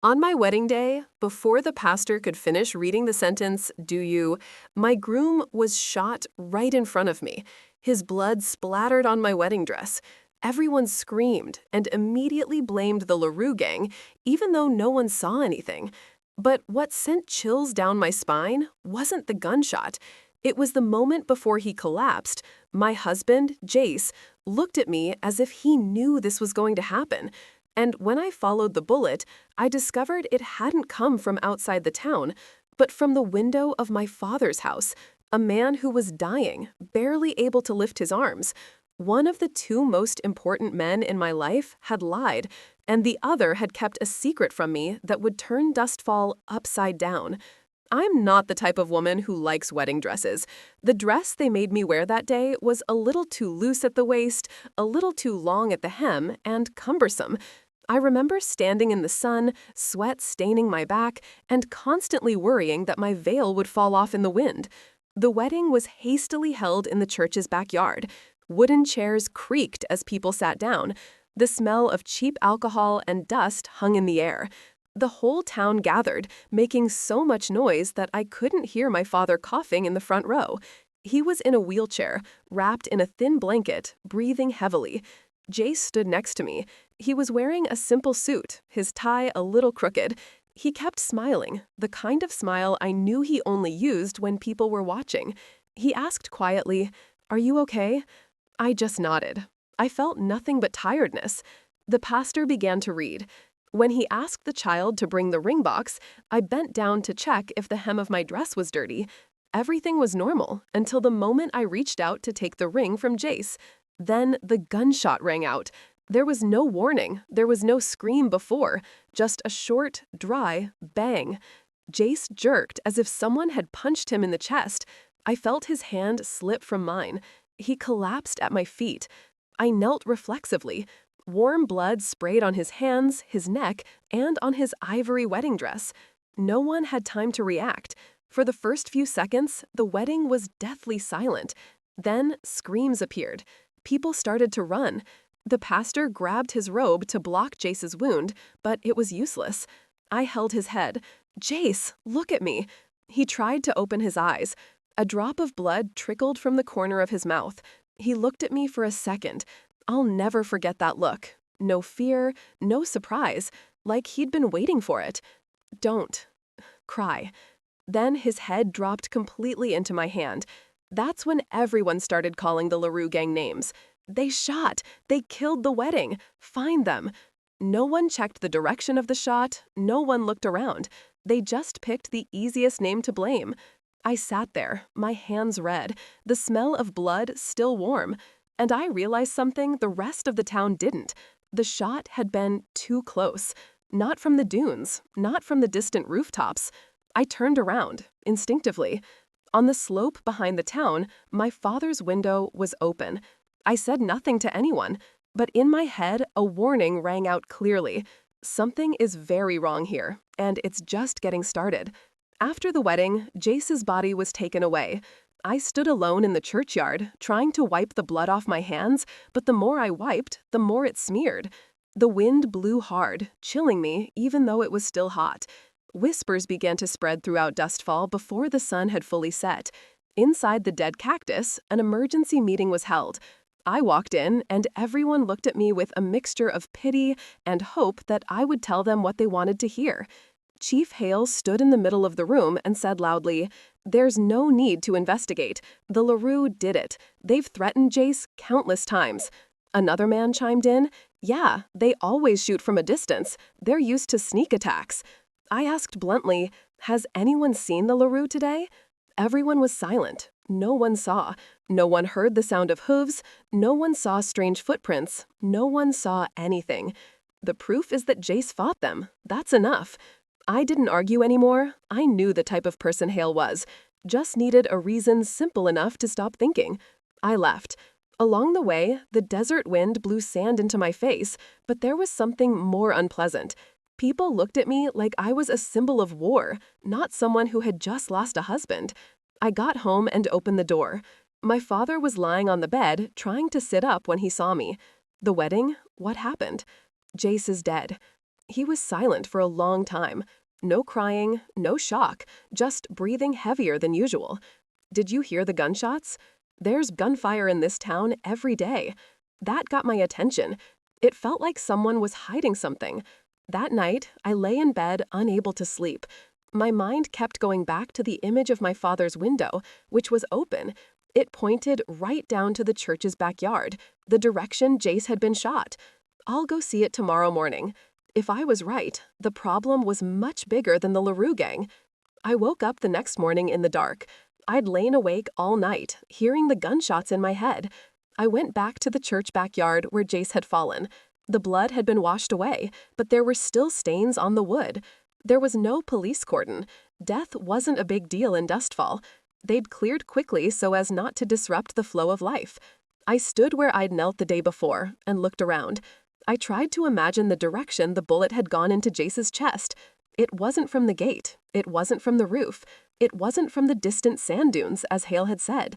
On my wedding day, before the pastor could finish reading the sentence, "Do you?" my groom was shot right in front of me. His blood splattered on my wedding dress. Everyone screamed and immediately blamed the LaRoux gang, even though no one saw anything. But what sent chills down my spine wasn't the gunshot. It was the moment before he collapsed. My husband, Jace, looked at me as if he knew this was going to happen. And when I followed the bullet, I discovered it hadn't come from outside the town, but from the window of my father's house, a man who was dying, barely able to lift his arms. One of the two most important men in my life had lied, and the other had kept a secret from me that would turn Dustfall upside down. I'm not the type of woman who likes wedding dresses. The dress they made me wear that day was a little too loose at the waist, a little too long at the hem, and cumbersome. I remember standing in the sun, sweat staining my back, and constantly worrying that my veil would fall off in the wind. The wedding was hastily held in the church's backyard. Wooden chairs creaked as people sat down. The smell of cheap alcohol and dust hung in the air. The whole town gathered, making so much noise that I couldn't hear my father coughing in the front row. He was in a wheelchair, wrapped in a thin blanket, breathing heavily. Jace stood next to me. He was wearing a simple suit, his tie a little crooked. He kept smiling, the kind of smile I knew he only used when people were watching. He asked quietly, "Are you okay?" I just nodded. I felt nothing but tiredness. The pastor began to read. When he asked the child to bring the ring box, I bent down to check if the hem of my dress was dirty. Everything was normal until the moment I reached out to take the ring from Jace. Then the gunshot rang out. There was no warning, there was no scream before, just a short, dry bang. Jace jerked as if someone had punched him in the chest. I felt his hand slip from mine. He collapsed at my feet. I knelt reflexively. Warm blood sprayed on his hands, his neck, and on his ivory wedding dress. No one had time to react. For the first few seconds, the wedding was deathly silent. Then screams appeared. People started to run. The pastor grabbed his robe to block Jace's wound, but it was useless. I held his head. "Jace, look at me." He tried to open his eyes. A drop of blood trickled from the corner of his mouth. He looked at me for a second. I'll never forget that look. No fear, no surprise, like he'd been waiting for it. "Don't cry." Then his head dropped completely into my hand. That's when everyone started calling the LaRoux gang names. They shot. They killed the wedding. Find them. No one checked the direction of the shot. No one looked around. They just picked the easiest name to blame. I sat there, my hands red, the smell of blood still warm. And I realized something the rest of the town didn't. The shot had been too close. Not from the dunes, not from the distant rooftops. I turned around, instinctively. On the slope behind the town, my father's window was open. I said nothing to anyone, but in my head, a warning rang out clearly. Something is very wrong here, and it's just getting started. After the wedding, Jace's body was taken away. I stood alone in the churchyard, trying to wipe the blood off my hands, but the more I wiped, the more it smeared. The wind blew hard, chilling me even though it was still hot. Whispers began to spread throughout Dustfall before the sun had fully set. Inside the dead cactus, an emergency meeting was held. I walked in, and everyone looked at me with a mixture of pity and hope that I would tell them what they wanted to hear. Chief Hale stood in the middle of the room and said loudly, "There's no need to investigate. The LaRoux did it. They've threatened Jace countless times." Another man chimed in, "Yeah, they always shoot from a distance. They're used to sneak attacks." I asked bluntly, "Has anyone seen the LaRoux today?" Everyone was silent. No one saw. No one heard the sound of hooves. No one saw strange footprints. No one saw anything. The proof is that Jace fought them. That's enough. I didn't argue anymore. I knew the type of person Hale was. Just needed a reason simple enough to stop thinking. I left. Along the way, the desert wind blew sand into my face, but there was something more unpleasant. People looked at me like I was a symbol of war, not someone who had just lost a husband. I got home and opened the door. My father was lying on the bed, trying to sit up when he saw me. The wedding? What happened? Jace is dead. He was silent for a long time. No crying, no shock, just breathing heavier than usual. Did you hear the gunshots? There's gunfire in this town every day. That got my attention. It felt like someone was hiding something. That night, I lay in bed, unable to sleep. My mind kept going back to the image of my father's window, which was open. It pointed right down to the church's backyard, the direction Jace had been shot. I'll go see it tomorrow morning. If I was right, the problem was much bigger than the LaRoux gang. I woke up the next morning in the dark. I'd lain awake all night, hearing the gunshots in my head. I went back to the church backyard where Jace had fallen. The blood had been washed away, but there were still stains on the wood. There was no police cordon. Death wasn't a big deal in Dustfall. They'd cleared quickly so as not to disrupt the flow of life. I stood where I'd knelt the day before and looked around. I tried to imagine the direction the bullet had gone into Jace's chest. It wasn't from the gate. It wasn't from the roof. It wasn't from the distant sand dunes, as Hale had said.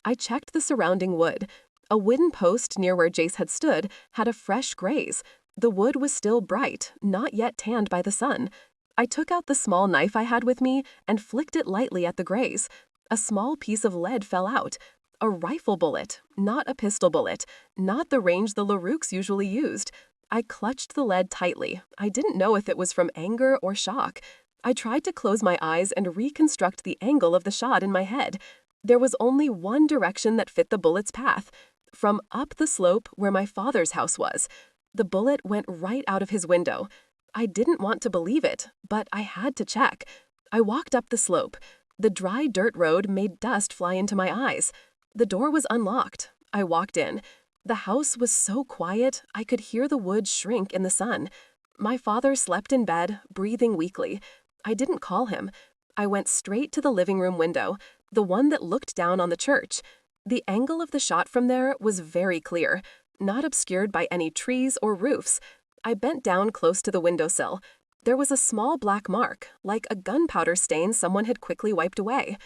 I checked the surrounding wood. A wooden post near where Jace had stood had a fresh graze. The wood was still bright, not yet tanned by the sun. I took out the small knife I had with me and flicked it lightly at the graze. A small piece of lead fell out. A rifle bullet, not a pistol bullet, not the range the LaRoux usually used. I clutched the lead tightly. I didn't know if it was from anger or shock. I tried to close my eyes and reconstruct the angle of the shot in my head. There was only one direction that fit the bullet's path, from up the slope where my father's house was. The bullet went right out of his window. I didn't want to believe it, but I had to check. I walked up the slope. The dry dirt road made dust fly into my eyes. The door was unlocked. I walked in. The house was so quiet, I could hear the wood shrink in the sun. My father slept in bed, breathing weakly. I didn't call him. I went straight to the living room window, the one that looked down on the church. The angle of the shot from there was very clear, not obscured by any trees or roofs. I bent down close to the windowsill. There was a small black mark, like a gunpowder stain someone had quickly wiped away.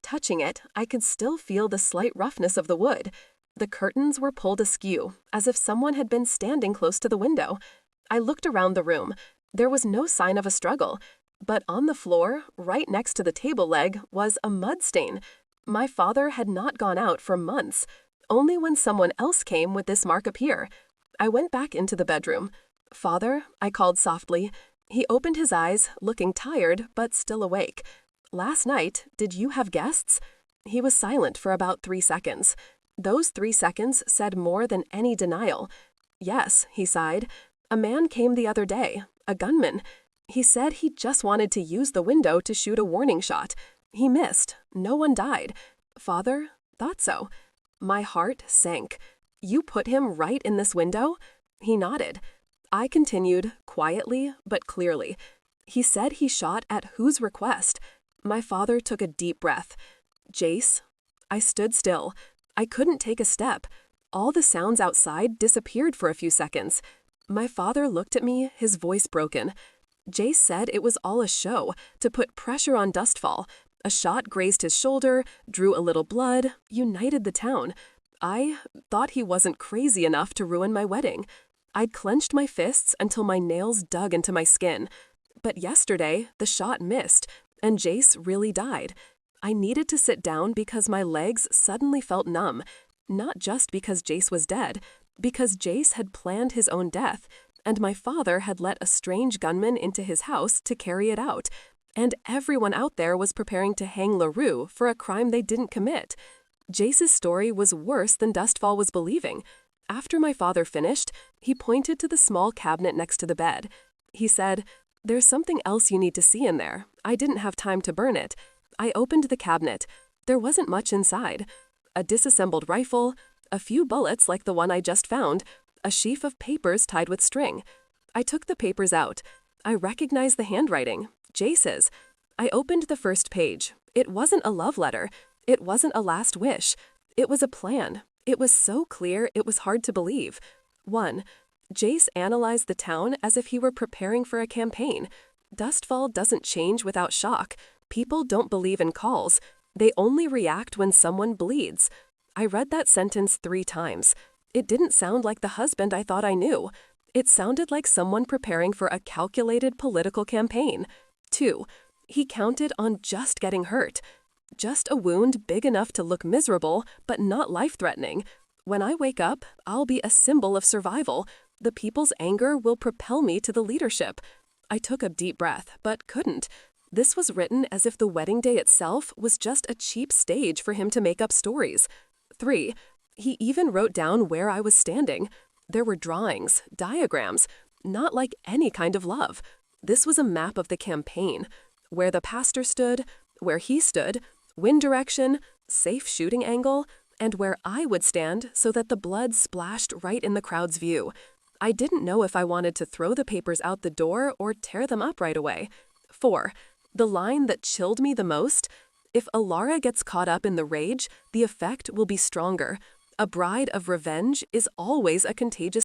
Touching it, I could still feel the slight roughness of the wood. The curtains were pulled askew, as if someone had been standing close to the window. I looked around the room. There was no sign of a struggle. But on the floor, right next to the table leg, was a mud stain. My father had not gone out for months. Only when someone else came would this mark appear. I went back into the bedroom. "Father," I called softly. He opened his eyes, looking tired, but still awake. "Last night, did you have guests?" He was silent for about 3 seconds. Those 3 seconds said more than any denial. "Yes," he sighed. "A man came the other day, a gunman. He said he just wanted to use the window to shoot a warning shot. He missed. No one died. Father, thought so." My heart sank. "You put him right in this window?" He nodded. I continued, quietly but clearly. "He said he shot at whose request?" My father took a deep breath. "Jace." I stood still. I couldn't take a step. All the sounds outside disappeared for a few seconds. My father looked at me, his voice broken. "Jace said it was all a show, to put pressure on Dustfall. A shot grazed his shoulder, drew a little blood, united the town. I thought he wasn't crazy enough to ruin my wedding. I'd clenched my fists until my nails dug into my skin. But yesterday, the shot missed, and Jace really died. I needed to sit down because my legs suddenly felt numb. Not just because Jace was dead, because Jace had planned his own death, and my father had let a strange gunman into his house to carry it out. And everyone out there was preparing to hang LaRoux for a crime they didn't commit. Jace's story was worse than Dustfall was believing. After my father finished, he pointed to the small cabinet next to the bed. He said, "There's something else you need to see in there. I didn't have time to burn it." I opened the cabinet. There wasn't much inside. A disassembled rifle, a few bullets like the one I just found, a sheaf of papers tied with string. I took the papers out. I recognized the handwriting, Jace's. I opened the first page. It wasn't a love letter. It wasn't a last wish. It was a plan. It was so clear it was hard to believe. 1. Jace analyzed the town as if he were preparing for a campaign. Dustfall doesn't change without shock. People don't believe in calls. They only react when someone bleeds. I read that sentence 3 times. It didn't sound like the husband I thought I knew. It sounded like someone preparing for a calculated political campaign. 2. He counted on just getting hurt. Just a wound big enough to look miserable, but not life-threatening. When I wake up, I'll be a symbol of survival. The people's anger will propel me to the leadership. I took a deep breath, but couldn't. This was written as if the wedding day itself was just a cheap stage for him to make up stories. 3. He even wrote down where I was standing. There were drawings, diagrams, not like any kind of love. This was a map of the campaign. Where the pastor stood, where he stood, wind direction, safe shooting angle, and where I would stand so that the blood splashed right in the crowd's view. I didn't know if I wanted to throw the papers out the door or tear them up right away. 4. The line that chilled me the most: if Elara gets caught up in the rage, the effect will be stronger. A bride of revenge is always a contagious